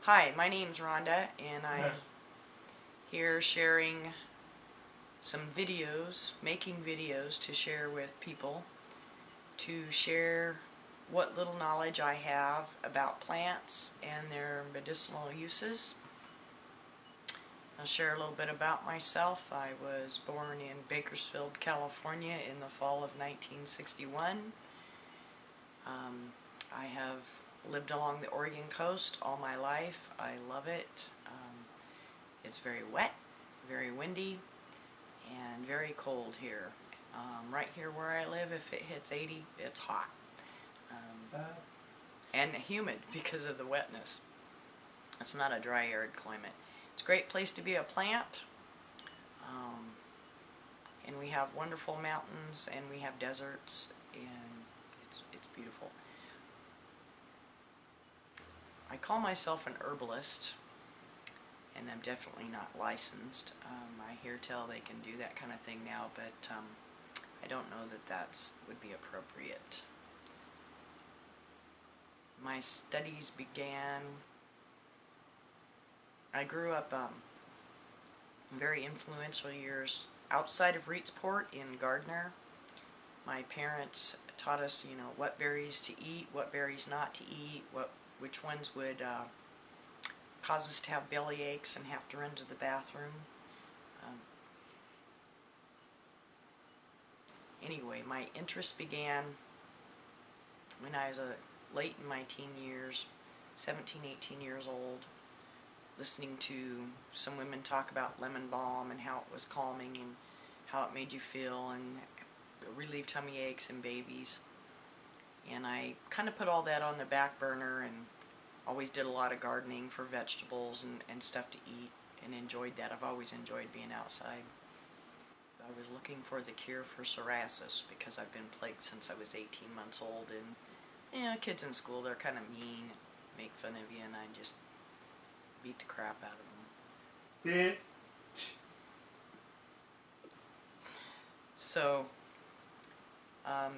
Hi, my name's Rhonda, and I'm here sharing some videos, making videos to share with people, to share what little knowledge I have about plants and their medicinal uses. I'll share a little bit about myself. I was born in Bakersfield, California in the fall of 1961. I have lived along the Oregon coast all my life. I love it. It's very wet, very windy, and very cold here. Right here where I live, if it hits 80, it's hot. And humid because of the wetness. It's not a dry, arid climate. It's a great place to be a plant. And we have wonderful mountains, and we have deserts, and it's beautiful. I call myself an herbalist, and I'm definitely not licensed. I hear tell they can do that kind of thing now, but I don't know that would be appropriate. My studies began. I grew up very influential years outside of Reedsport in Gardner. My parents taught us, what berries to eat, what berries not to eat, which ones would cause us to have belly aches and have to run to the bathroom. Anyway, my interest began when I was late in my teen years, 17, 18 years old, listening to some women talk about lemon balm and how it was calming and how it made you feel and relieved tummy aches in babies. And I kind of put all that on the back burner and always did a lot of gardening for vegetables and stuff to eat, and enjoyed that. I've always enjoyed being outside. I was looking for the cure for psoriasis because I've been plagued since I was 18 months old, and kids in school, they're kind of mean, make fun of you, and I just beat the crap out of them. So, I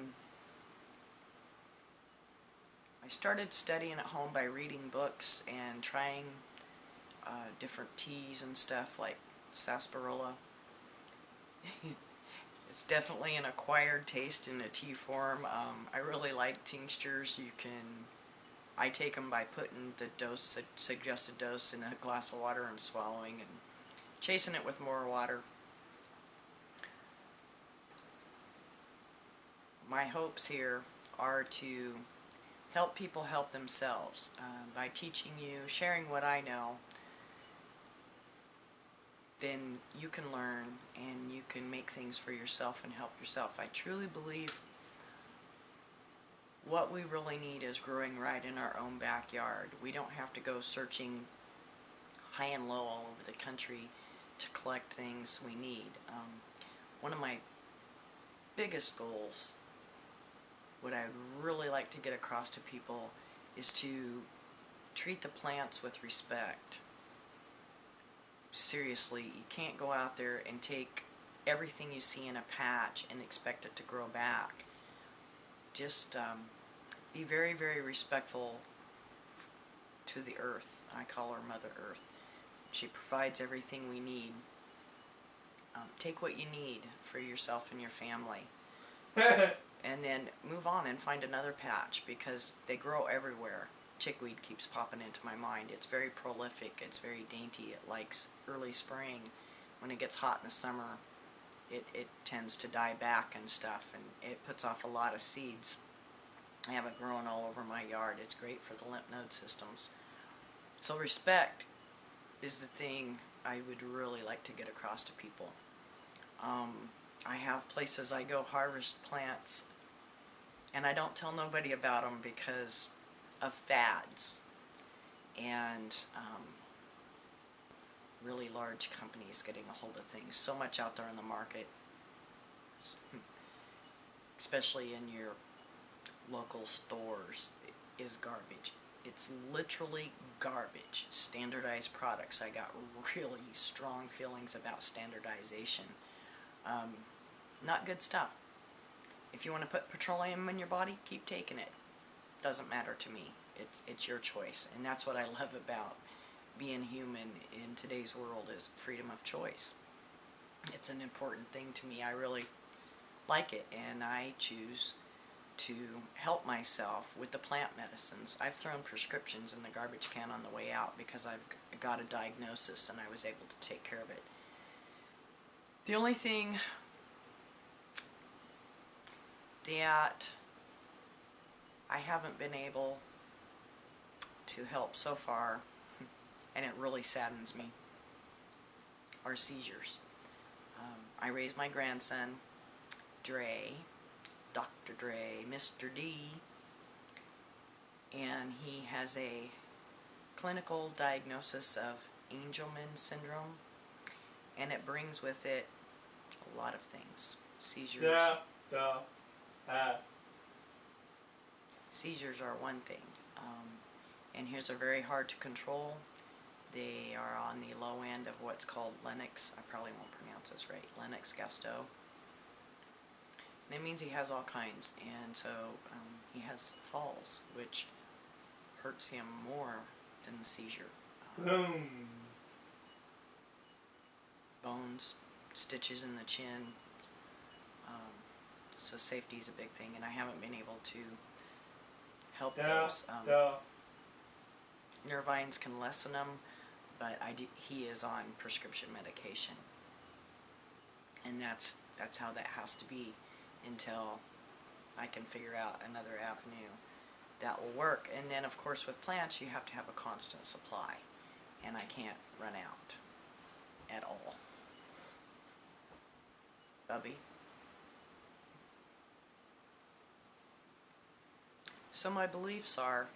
started studying at home by reading books and trying different teas and stuff like sarsaparilla. It's definitely an acquired taste in a tea form. I really like tinctures. I take them by putting the suggested dose in a glass of water and swallowing and chasing it with more water. My hopes here are to help people help themselves by teaching you, sharing what I know. Then you can learn and you can make things for yourself and help yourself. I truly believe what we really need is growing right in our own backyard. We don't have to go searching high and low all over the country to collect things we need. One of my biggest goals, what I'd really like to get across to people, is to treat the plants with respect. Seriously, you can't go out there and take everything you see in a patch and expect it to grow back. Just be very, very respectful to the earth. I call her Mother Earth. She provides everything we need. Take what you need for yourself and your family. And then move on and find another patch, because they grow everywhere. Chickweed keeps popping into my mind. It's very prolific. It's very dainty. It likes early spring. When it gets hot in the summer, it tends to die back and stuff, and it puts off a lot of seeds. I have it growing all over my yard. It's great for the lymph node systems. So respect is the thing I would really like to get across to people. I have places I go harvest plants, and I don't tell nobody about them because of fads and really large companies getting a hold of things. So much out there in the market, especially in your local stores, is garbage. It's literally garbage. Standardized products. I got really strong feelings about standardization. Not good stuff. If you want to put petroleum in your body, keep taking it. Doesn't matter to me. It's your choice, and that's what I love about being human in today's world is freedom of choice. It's an important thing to me. I really like it, and I choose to help myself with the plant medicines. I've thrown prescriptions in the garbage can on the way out because I've got a diagnosis and I was able to take care of it. The only thing that I haven't been able to help so far, and it really saddens me, are seizures. I raised my grandson, Dre, Dr. Dre, Mr. D, and he has a clinical diagnosis of Angelman syndrome, and it brings with it a lot of things. Seizures. Seizures are one thing, and his are very hard to control. They are on the low end of what's called Lennox. I probably won't pronounce this right. Lennox-Gastaut. And it means he has all kinds, and so he has falls, which hurts him more than the seizure. Bones, stitches in the chin. So safety is a big thing, and I haven't been able to help those. Nervines can lessen them, but he is on prescription medication, and that's how that has to be until I can figure out another avenue that will work. And then of course with plants you have to have a constant supply, and I can't run out at all. Bubby. So my beliefs are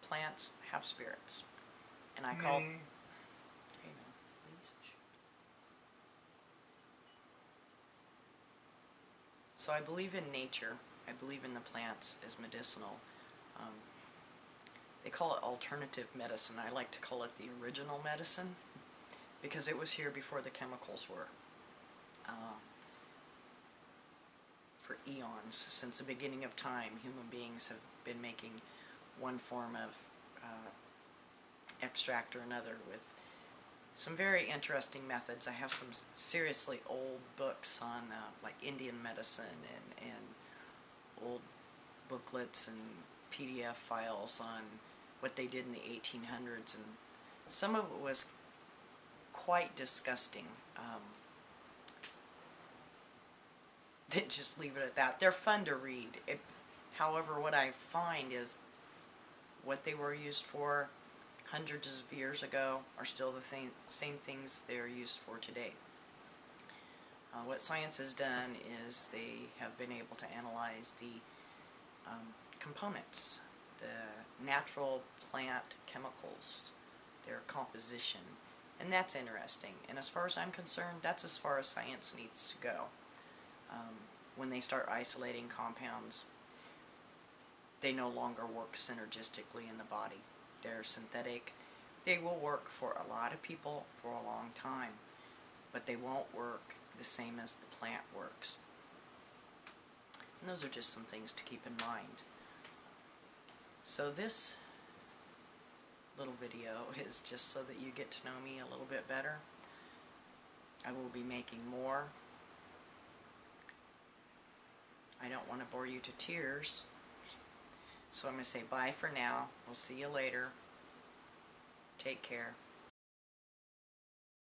plants have spirits, and I call please. So I believe in nature. I believe in the plants as medicinal. They call it alternative medicine. I like to call it the original medicine because it was here before the chemicals were. For eons, since the beginning of time, human beings have been making one form of extract or another with some very interesting methods. I have some seriously old books on like Indian medicine and old booklets and PDF files on what they did in the 1800s, and some of it was quite disgusting. Just leave it at that. They're fun to read. However, what I find is what they were used for hundreds of years ago are still the same things they are used for today. What science has done is they have been able to analyze the components, the natural plant chemicals, their composition, and that's interesting. And as far as I'm concerned, that's as far as science needs to go. When they start isolating compounds, they no longer work synergistically in the body. They're synthetic. They will work for a lot of people for a long time, but they won't work the same as the plant works. And those are just some things to keep in mind. So this little video is just so that you get to know me a little bit better. I will be making more. I don't want to bore you to tears, so I'm going to say bye for now. We'll see you later. Take care.